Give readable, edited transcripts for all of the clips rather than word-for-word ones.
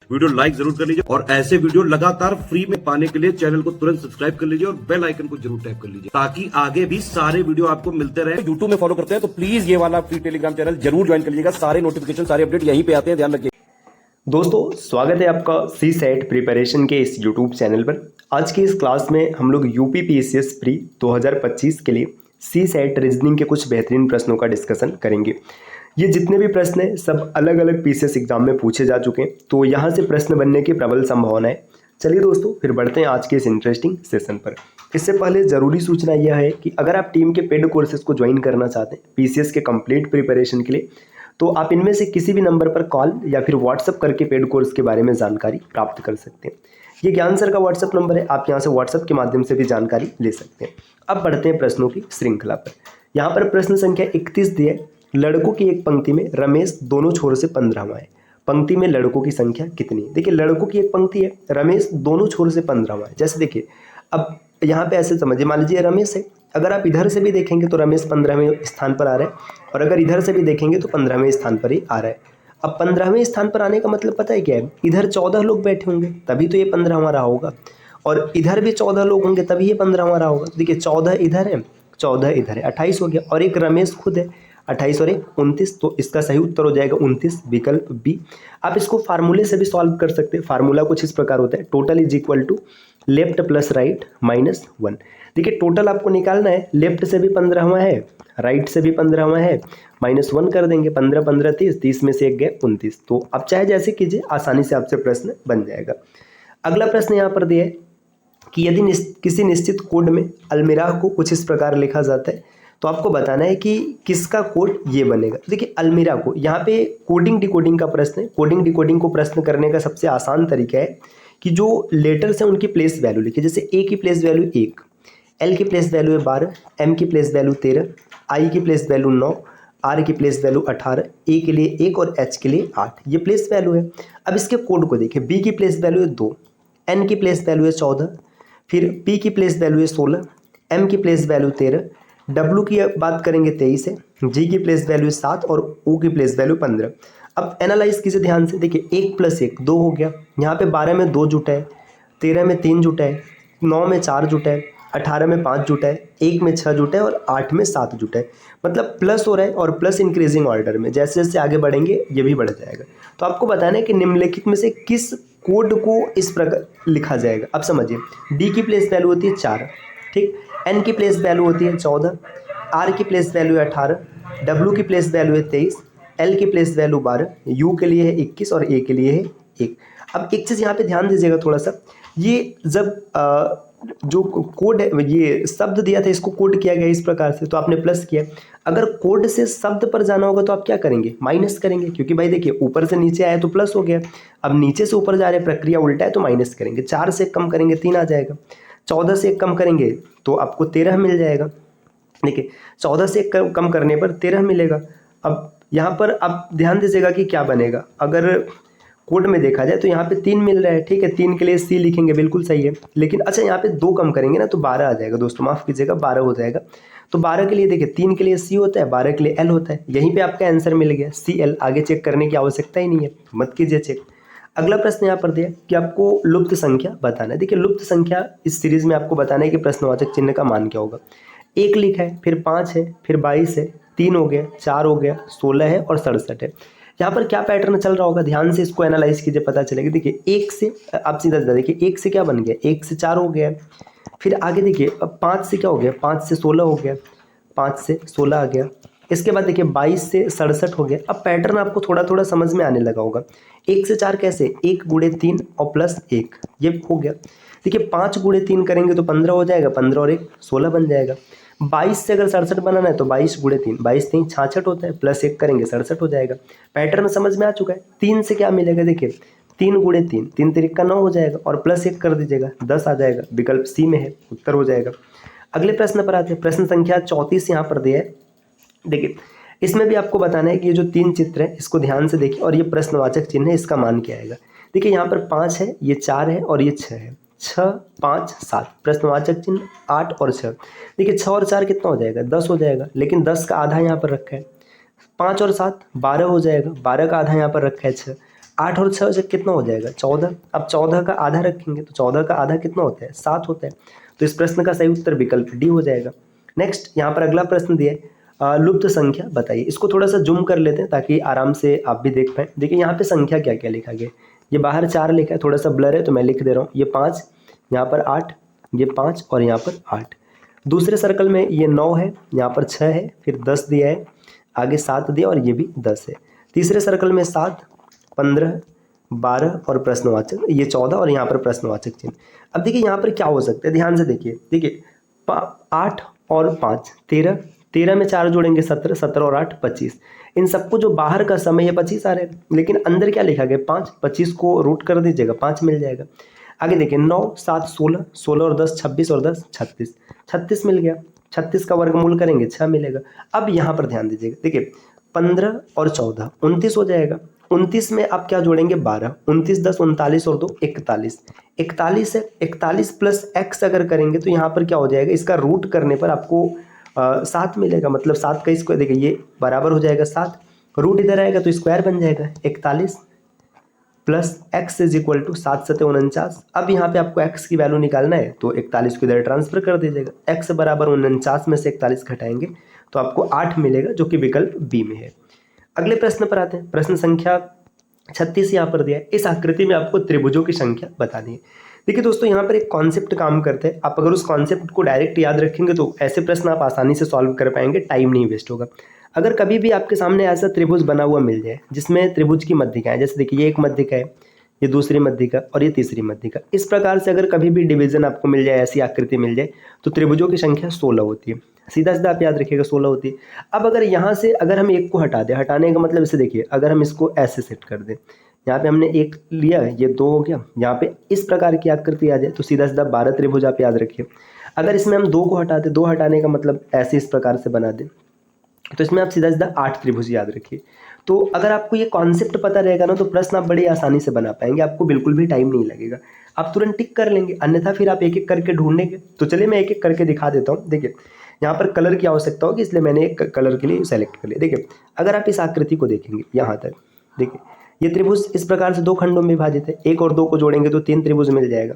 Video like जरूर कर लीजिए और ऐसे वीडियो लगातार फ्री में पाने के लिए चैनल को तुरंत सब्सक्राइब कर लीजिए और बेल आइकन को जरूर टैप कर लीजिए ताकि आगे भी सारे वीडियो आपको मिलते रहे। यूट्यूब में फॉलो करते हैं तो प्लीज ये वाला फ्री टेलीग्राम चैनल जरूर ज्वाइन कर लीजिएगा। सारे नोटिफिकेशन सारे अपडेट यहीं पे आते हैं, ध्यान रखिए। दोस्तों स्वागत है आपका सी सेट प्रिपरेशन के इस यूट्यूब चैनल पर। आज की इस क्लास में हम लोग यूपी पीसीएस प्री 2025 के लिए सी सेट रीजनिंग के कुछ बेहतरीन प्रश्नों का डिस्कशन करेंगे। ये जितने भी प्रश्न हैं सब अलग अलग पीसीएस एग्जाम में पूछे जा चुके हैं, तो यहाँ से प्रश्न बनने की प्रबल संभावना है। चलिए दोस्तों फिर बढ़ते हैं आज के इस इंटरेस्टिंग सेशन पर। इससे पहले ज़रूरी सूचना यह है कि अगर आप टीम के पेड कोर्सेज को ज्वाइन करना चाहते हैं पीसीएस के कंप्लीट प्रिपरेशन के लिए, तो आप इनमें से किसी भी नंबर पर कॉल या फिर व्हाट्सअप करके पेड कोर्स के बारे में जानकारी प्राप्त कर सकते हैं। ये ज्ञान सर का व्हाट्सअप नंबर है, आप यहाँ से व्हाट्सअप के माध्यम से भी जानकारी ले सकते हैं। अब बढ़ते हैं प्रश्नों की श्रृंखला पर। यहाँ पर प्रश्न संख्या 31 दिया है। लड़कों की एक पंक्ति में रमेश दोनों छोर से 15वां है। पंक्ति में लड़कों की संख्या कितनी है? देखिए लड़कों की एक पंक्ति है, रमेश दोनों छोर से 15वां है। जैसे देखिए अब यहाँ पे ऐसे समझिए, मान लीजिए रमेश है, अगर आप इधर से भी देखेंगे तो रमेश 15वें स्थान पर आ रहा है और अगर इधर से भी देखेंगे तो 15वें स्थान पर ही आ रहा है। अब 15वें स्थान पर आने का मतलब पता है क्या है? इधर 14 लोग बैठे होंगे तभी तो ये 15वां रहा होगा और इधर भी 14 लोग होंगे तभी ये 15वां रहा होगा। देखिए 14 इधर है, 14 इधर है, 28 हो गया और एक रमेश खुद है, 28 और 1 29, तो इसका सही उत्तर हो जाएगा 29, विकल्प बी। आप इसको फार्मूले से भी सॉल्व कर सकते हैं। फार्मूला कुछ इस प्रकार होता है, total is equal to left plus right minus 1। देखिए टोटल आपको निकालना है, लेफ्ट से भी 15वां है, राइट से भी 15वां है, -1 कर देंगे, 15 15 30, 30 में से एक गए 29। तो आप चाहे जैसे कीजिए, आसानी से आपसे प्रश्न बन जाएगा। अगला प्रश्न यहाँ पर दिया है कि यदि किसी निश्चित कोड में अलमीराह को कुछ इस प्रकार लिखा जाता है तो आपको बताना है कि किसका कोड ये बनेगा। देखिए अलमीरा को, यहाँ पे कोडिंग डिकोडिंग का प्रश्न है। कोडिंग डिकोडिंग को प्रश्न करने का सबसे आसान तरीका है कि जो लेटर्स हैं उनकी प्लेस वैल्यू लिखिए। जैसे ए की प्लेस वैल्यू 1, एल की प्लेस वैल्यू है 12, एम की प्लेस वैल्यू 13, आई की प्लेस वैल्यू 9, आर की प्लेस वैल्यू 18, ए के लिए 1 और एच के लिए 8। ये प्लेस वैल्यू है। अब इसके कोड को देखिए, बी की प्लेस वैल्यू है 2, एन की प्लेस वैल्यू है 14, फिर पी की प्लेस वैल्यू है 16, एम की प्लेस वैल्यू 13, डब्ल्यू की बात करेंगे 23 है, जी की प्लेस वैल्यू 7 और ओ की प्लेस वैल्यू 15। अब एनालाइज कीजिए ध्यान से। देखिए 1 + 1 2 हो गया, यहाँ पे 12 में 2 जुटा है, 13 में 3 जुटा है, 9 में 4 जुटा है, 18 में 5 जुटा है, 1 में 6 जुटा है और 8 में 7 जुटा है। मतलब प्लस हो रहा है और प्लस इंक्रीजिंग ऑर्डर में, जैसे जैसे आगे बढ़ेंगे ये भी बढ़ जाएगा। तो आपको बताना है कि निम्नलिखित में से किस कोड को इस प्रकार लिखा जाएगा। अब समझिए, डी की प्लेस वैल्यू होती है 4, ठीक, एन की प्लेस वैल्यू होती है 14, आर की प्लेस वैल्यू है 18, डब्ल्यू की प्लेस वैल्यू है 23, एल की प्लेस वैल्यू 12, यू के लिए है 21 और ए के लिए है 1। अब एक चीज़ यहाँ पे ध्यान दीजिएगा थोड़ा सा, ये जब जो कोड है, ये शब्द दिया था इसको कोड किया गया इस प्रकार से, तो आपने प्लस किया। अगर कोड से शब्द पर जाना होगा तो आप क्या करेंगे? माइनस करेंगे, क्योंकि भाई देखिए ऊपर से नीचे आया तो प्लस हो गया, अब नीचे से ऊपर जा रहे प्रक्रिया उल्टा है तो माइनस करेंगे। 4 से कम करेंगे 3 आ जाएगा, 14 से कम करेंगे तो आपको 13 मिल जाएगा। देखिए 14 से कम करने पर 13 मिलेगा। अब यहाँ पर आप ध्यान दीजिएगा कि क्या बनेगा। अगर कोड में देखा जाए तो यहाँ पे 3 मिल रहा है, ठीक है, 3 के लिए सी लिखेंगे, बिल्कुल सही है। लेकिन अच्छा यहाँ पे 2 कम करेंगे ना तो 12 आ जाएगा दोस्तों, माफ़ कीजिएगा 12 हो जाएगा। तो 12 के लिए देखिए 3 के लिए सी होता है, 12 के लिए एल होता है। यहीं पे आपका आंसर मिल गया CL, आगे चेक करने की आवश्यकता ही नहीं है, मत कीजिए चेक। अगला प्रश्न यहाँ पर दिया कि आपको लुप्त संख्या बताना है। देखिए लुप्त संख्या इस सीरीज में आपको बताना है कि प्रश्नवाचक चिन्ह का मान क्या होगा। 1 लिखा है, फिर 5 है, फिर 22 है, 3 हो गया, 4 हो गया, 16 है और 67 है। यहाँ पर क्या पैटर्न चल रहा होगा, ध्यान से इसको एनालाइज कीजिए, पता चलेगा। देखिए 1 से आप सीधा देखिए, 1 से क्या बन गया, 1 से 4 हो गया, फिर आगे देखिए अब 5 से क्या हो गया, 5 से 16 हो गया, 5 से 16 आ गया। इसके बाद देखिए 22 से 67 हो गया। अब पैटर्न आपको थोड़ा थोड़ा समझ में आने लगा होगा। 1 से 4 कैसे, 1 × 3 और +1, ये हो गया। देखिए 5 × 3 करेंगे तो 15 हो जाएगा, 15 और 1 16 बन जाएगा। 22 से अगर 67 बनाना है तो 22 × 3, 22 3 66 होता है, +1 करेंगे 67 हो जाएगा। पैटर्न समझ में आ चुका है। 3 से क्या मिलेगा, देखिए 3 × 3, 3 3 का 9 हो जाएगा और +1 कर दीजिएगा, 10 आ जाएगा, विकल्प सी में है, उत्तर हो जाएगा। अगले प्रश्न पर आते हैं। प्रश्न संख्या 34 यहाँ पर दिया है। देखिए इसमें भी आपको बताना है कि ये जो 3 चित्र है इसको ध्यान से देखिए और ये प्रश्नवाचक चिन्ह है, इसका मान क्या आएगा। देखिए यहाँ पर 5 है, ये 4 है और ये 6 है, 6 5 7, प्रश्नवाचक चिन्ह 8 और 6। देखिए 6 और 4 कितना हो जाएगा, 10 हो जाएगा, लेकिन 10 का आधा यहाँ पर रखा है। 5 और 7 12 हो जाएगा, 12 का आधा यहाँ पर रखा है 6। 8 और 6 से कितना हो जाएगा 14। अब 14 का आधा रखेंगे तो 14 का आधा कितना होता है 7 होता है। तो इस प्रश्न का सही उत्तर विकल्प डी हो जाएगा। नेक्स्ट यहाँ पर अगला प्रश्न दिया है लुप्त संख्या बताइए। इसको थोड़ा सा जूम कर लेते हैं ताकि आराम से आप भी देख पाएं। देखिए यहाँ पे संख्या क्या क्या लिखा गया, ये बाहर 4 लिखा है, थोड़ा सा ब्लर है तो मैं लिख दे रहा हूँ। ये 5, यहाँ पर 8, ये 5 और यहाँ पर 8। दूसरे सर्कल में ये 9 है, यहाँ पर 6 है, फिर 10 दिया है, आगे 7 दिया और ये भी 10 है। तीसरे सर्कल में 7, 15, 12 और प्रश्नवाचक, ये 14 और यहाँ पर प्रश्नवाचक चिन्ह। अब देखिए यहाँ पर क्या हो सकता है, ध्यान से देखिए 8 और 5 13, 13 में 4 जोड़ेंगे 17, 17 और 8 25। इन सबको जो बाहर का समय ये 25 आ रहा है, लेकिन अंदर क्या लिखा गया 5, 25 को रूट कर दीजिएगा 5 मिल जाएगा। आगे देखिए 9, 7, 16, 16 और 10 26 और 10 36, 36 मिल गया। 36 का वर्गमूल करेंगे 6 मिलेगा। अब यहाँ पर ध्यान दीजिएगा, देखिए 15 और 14 29 हो जाएगा। 29 में आप क्या जोड़ेंगे 12, 29 10 39 और 2 41, 41 है। 41 प्लस एक्स अगर करेंगे तो यहाँ पर क्या हो जाएगा, इसका रूट करने पर आपको 7 मिलेगा। मतलब 7 का स्क्वायर, देखिए ये बराबर हो जाएगा 7, रूट इधर आएगा तो स्क्वायर बन जाएगा 41 plus X is equal to 7 7 49। अब यहाँ पे आपको एक्स की वैल्यू निकालना है तो 41 को इधर ट्रांसफर कर दीजिएगा। एक्स बराबर 49 में से 41 घटाएंगे तो आपको 8 मिलेगा, जो कि विकल्प बी में है। अगले प्रश्न पर आते हैं। प्रश्न संख्या 36 यहाँ पर दिया है। इस आकृति में आपको त्रिभुजों की संख्या बतानी है। देखिए दोस्तों, यहाँ पर एक कॉन्सेप्ट काम करते हैं। आप अगर उस कॉन्सेप्ट को डायरेक्ट याद रखेंगे तो ऐसे प्रश्न आप आसानी से सॉल्व कर पाएंगे, टाइम नहीं वेस्ट होगा। अगर कभी भी आपके सामने ऐसा त्रिभुज बना हुआ मिल जाए जिसमें त्रिभुज की मध्यिका है, जैसे देखिए ये एक मध्यिका है, ये दूसरी मध्यिका और ये तीसरी मध्यिका, इस प्रकार से अगर कभी भी डिवीजन आपको मिल जाए, ऐसी आकृति मिल जाए, तो त्रिभुजों की संख्या 16 होती है। सीधा सीधा आप याद रखिएगा 16 होती है। अब अगर यहाँ से अगर हम एक को हटा दें, हटाने का मतलब इसे देखिए, अगर हम इसको ऐसे सेट कर दें, यहाँ पे हमने एक लिया, ये 2 हो गया, यहाँ पे इस प्रकार की आकृति आ जाए तो सीधा सीधा 12 त्रिभुज आप याद रखिए। अगर इसमें हम 2 को हटा दें, 2 हटाने का मतलब ऐसे इस प्रकार से बना दें, तो इसमें आप सीधा सीधा 8 त्रिभुज याद रखिए। तो अगर आपको ये कॉन्सेप्ट पता रहेगा ना तो प्रश्न आप बड़ी आसानी से बना पाएंगे, आपको बिल्कुल भी टाइम नहीं लगेगा, आप तुरंत टिक कर लेंगे। अन्यथा फिर आप एक एक करके ढूंढेंगे। तो चलिए मैं एक एक करके दिखा देता हूँ। देखिए यहाँ पर कलर की आवश्यकता होगी, इसलिए मैंने एक कलर के लिए सेलेक्ट कर लिया। देखिए अगर आप इस आकृति को देखेंगे यहाँ तक, देखिए ये त्रिभुज इस प्रकार से 2 खंडों में विभाजित है। 1 और 2 को जोड़ेंगे तो 3 त्रिभुज मिल जाएगा।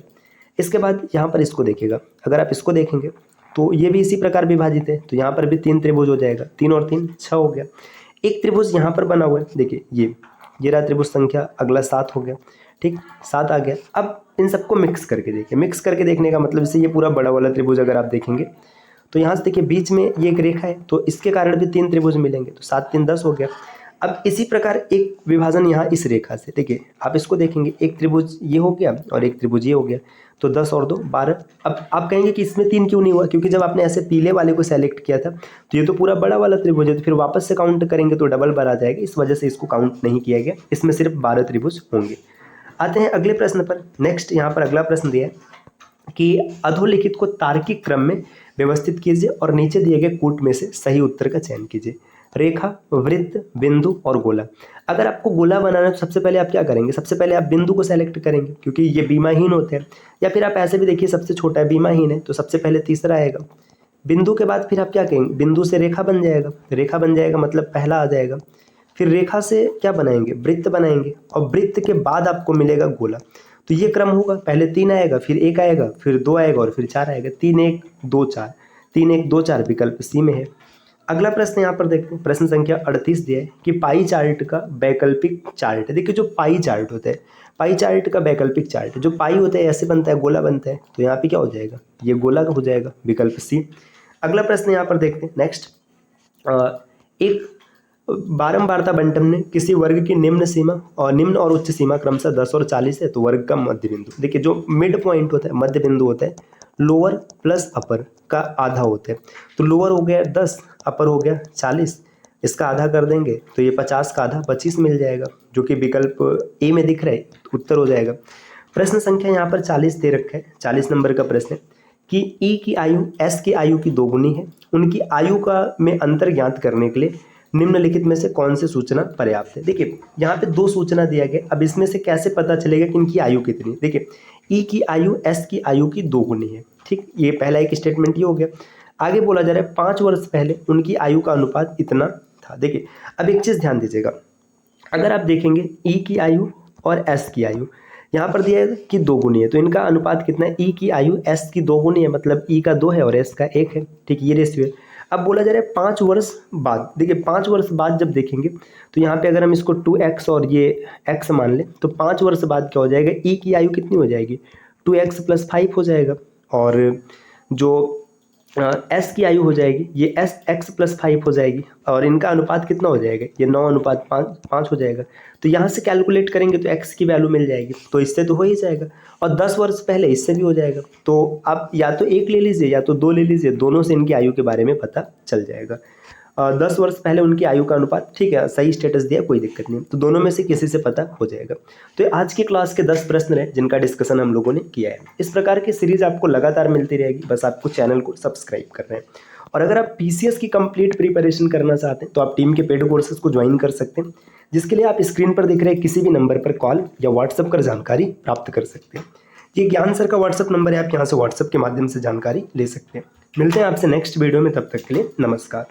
इसके बाद यहाँ पर इसको देखिएगा, अगर आप इसको देखेंगे तो ये भी इसी प्रकार विभाजित है, तो यहाँ पर भी 3 त्रिभुज हो जाएगा। 3 और 3 6 हो गया। एक त्रिभुज यहाँ पर बना हुआ है, देखिए ये रहा त्रिभुज संख्या, अगला 7 हो गया, ठीक 7 आ गया। अब इन सबको मिक्स करके देखिए, मिक्स करके देखने का मतलब इसे ये पूरा बड़ा वाला त्रिभुज अगर आप देखेंगे तो यहाँ से देखिए बीच में ये एक रेखा है, तो इसके कारण भी 3 त्रिभुज मिलेंगे, तो 7 3 10 हो गया। अब इसी प्रकार एक विभाजन यहाँ इस रेखा से, देखिए आप इसको देखेंगे, एक त्रिभुज ये हो गया और एक त्रिभुज ये हो गया, तो 10 और 2 12। अब आप कहेंगे कि इसमें 3 क्यों नहीं हुआ, क्योंकि जब आपने ऐसे पीले वाले को सेलेक्ट किया था तो ये तो पूरा बड़ा वाला त्रिभुज है, तो फिर वापस से काउंट करेंगे तो डबल बार आ जाएगा, इस वजह से इसको काउंट नहीं किया गया। इसमें सिर्फ 12 त्रिभुज होंगे। आते हैं अगले प्रश्न पर। नेक्स्ट यहाँ पर अगला प्रश्न दिया है कि अधोलिखित को तार्किक क्रम में व्यवस्थित कीजिए और नीचे दिए गए कूट में से सही उत्तर का चयन कीजिए। रेखा, वृत्त, बिंदु और गोला। अगर आपको गोला बनाना है तो सबसे पहले आप क्या करेंगे, सबसे पहले आप बिंदु को सेलेक्ट करेंगे क्योंकि ये बीमाहीन होते हैं, या फिर आप ऐसे भी देखिए सबसे छोटा है बीमाहीन है तो सबसे पहले तीसरा आएगा। बिंदु के बाद फिर आप क्या कहेंगे, बिंदु से रेखा बन जाएगा, रेखा बन जाएगा मतलब पहला आ जाएगा। फिर रेखा से क्या बनाएंगे, वृत्त बनाएंगे, और वृत्त के बाद आपको मिलेगा गोला। तो ये क्रम होगा, पहले 3 आएगा, फिर 1 आएगा, फिर 2 आएगा और फिर 4 आएगा। 3 1 2 4, 3 1 2 4 विकल्प सी में है। अगला प्रश्न यहाँ पर देखते हैं। प्रश्न संख्या 38 दिया है कि पाई चार्ट का वैकल्पिक चार्ट है। देखिए जो पाई चार्ट होता है, पाई चार्ट का वैकल्पिक चार्ट, जो पाई होता है ऐसे बनता है, गोला बनता है, तो यहाँ पे क्या हो जाएगा, ये गोला हो जाएगा, विकल्प सी। अगला प्रश्न यहाँ पर देखते हैं। नेक्स्ट, एक बारंबारता बंटन ने किसी वर्ग की निम्न और उच्च सीमा क्रमशः 10 और 40 है, तो वर्ग का मध्य बिंदु, देखिए जो मिड पॉइंट होता है, मध्य बिंदु होता है, लोअर प्लस अपर का आधा होता है। तो लोअर हो गया 10, अपर हो गया 40, इसका आधा कर देंगे तो ये 50 का आधा 25 मिल जाएगा, जो कि विकल्प ए में दिख रहा है, तो उत्तर हो जाएगा। प्रश्न संख्या यहाँ पर 40 दे रखा है, 40 नंबर का प्रश्न है कि ई की आयु एस की आयु की दोगुनी है, उनकी आयु का में अंतर ज्ञात करने के लिए निम्नलिखित में से कौन सी सूचना पर्याप्त है। देखिए यहाँ पे 2 सूचना दिया गया, अब इसमें से कैसे पता चलेगा कि इनकी आयु कितनी है। देखिए ई की आयु एस की आयु की दोगुनी है, ठीक, ये पहला एक स्टेटमेंट ये हो गया। आगे बोला जा रहा है 5 वर्ष पहले उनकी आयु का अनुपात इतना था। देखिए अब एक चीज़ ध्यान दीजिएगा, अगर आप देखेंगे ई की आयु और एस की आयु। यहाँ पर दिया है कि 2 गुनी है, तो इनका अनुपात कितना है, ई की आयु एस की 2 गुनी है, मतलब ई का 2 है और एस का 1 है। ठीक, ये रेशियो है। अब बोला जा रहा है 5 वर्ष बाद, देखिए 5 वर्ष बाद जब देखेंगे तो यहाँ पे अगर हम इसको 2x और ये x मान लें तो 5 वर्ष बाद क्या हो जाएगा, ई की आयु कितनी हो जाएगी, 2x + 5 हो जाएगा। और जो एस की आयु हो जाएगी ये एस x + 5 हो जाएगी, और इनका अनुपात कितना हो जाएगा, ये 9:5 हो जाएगा। तो यहाँ से कैलकुलेट करेंगे तो x की वैल्यू मिल जाएगी, तो इससे तो हो ही जाएगा। और 10 वर्ष पहले इससे भी हो जाएगा। तो आप या तो 1 ले लीजिए या तो 2 ले लीजिए, दोनों से इनकी आयु के बारे में पता चल जाएगा। 10 वर्ष पहले उनकी आयु का अनुपात, ठीक है, सही स्टेटस दिया, कोई दिक्कत नहीं, तो दोनों में से किसी से पता हो जाएगा। तो ये आज की क्लास के 10 प्रश्न रहे जिनका डिस्कशन हम लोगों ने किया है। इस प्रकार की सीरीज आपको लगातार मिलती रहेगी, बस आपको चैनल को सब्सक्राइब करना है। और अगर आप पीसीएस की कंप्लीट प्रिपरेशन करना चाहते हैं तो आप टीम के पेड कोर्सेज को ज्वाइन कर सकते हैं, जिसके लिए आप स्क्रीन पर दिख रहे किसी भी नंबर पर कॉल या व्हाट्सएप कर जानकारी प्राप्त कर सकते हैं। ये ज्ञान सर का व्हाट्सएप नंबर है, आप यहाँ से व्हाट्सएप के माध्यम से जानकारी ले सकते हैं। मिलते हैं आपसे नेक्स्ट वीडियो में, तब तक के लिए नमस्कार।